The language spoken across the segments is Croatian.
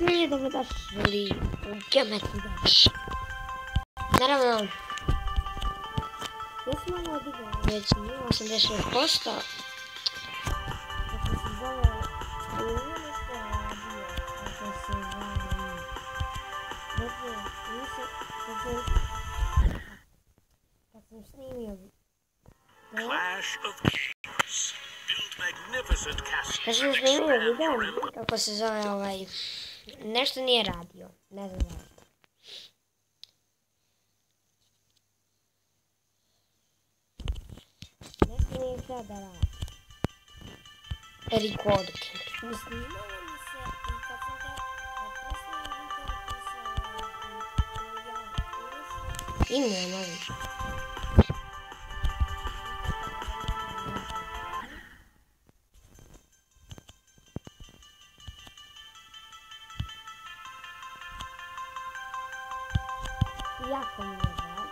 Nije dobrodošli u Geometry Dash. Naravno, ja sam malo odigrao već 86%. Kako se zove, ili nešto radio, kako se zove, kad sam snimio kad sam snimio video, kako se zove nešto nije radio, ne znam zašto. Nešto nije htio da radi. Recording. Mislim, imalo mi se i kad sam ga posljednji video pisao ime novi. Jako mi je žao.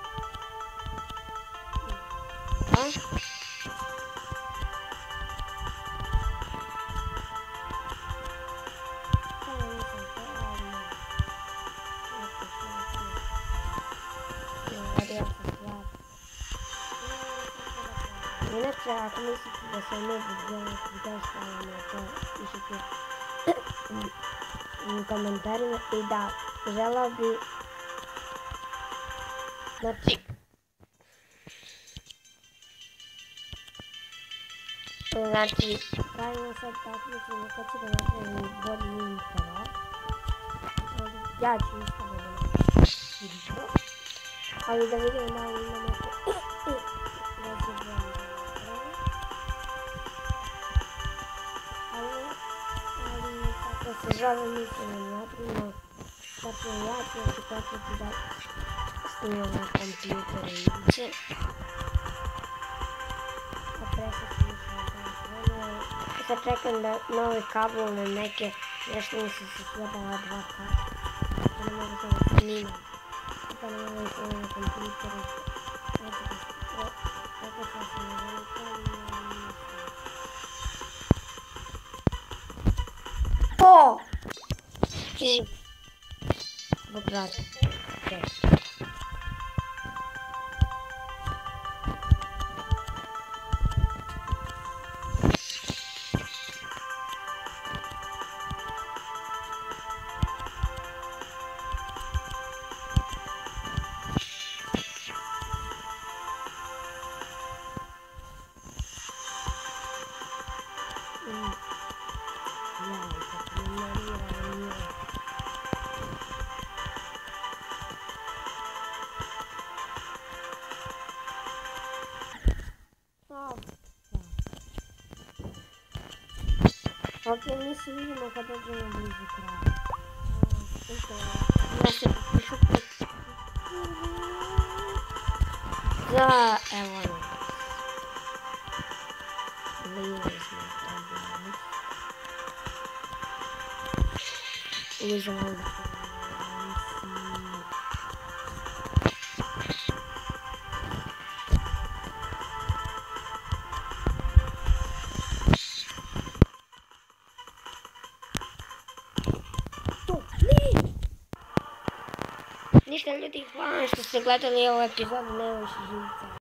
Inače, ako mislite da sam ne bih stavljam na to, pišite u komentarima i da želao bi znači, pravimo sad takmičenje kad će da napravim bolji intro. Ja ću isto da napravim intro, ali da vidimo malo ima neko razobljeno. Ali kako se zove mislim napravimo, tako ja ću početi da snimam na kompjuteru i iće. Sad čekam da nove kabelne neke, nešto mi se sjedala 2 kabla. Pa ne mogu samo snimam. Pa ne mogu snimam na kompjuteru. Tako sam se ne veliko. O! Živ. Bog rata. Ok, mi se vidimo kad dođemo blizu kraja. Ja se popišu da, evo nas. Blizu smo tamo. Uzemo da ništa ljudi, hvala što ste gledali ovu epizodu, nema više živica.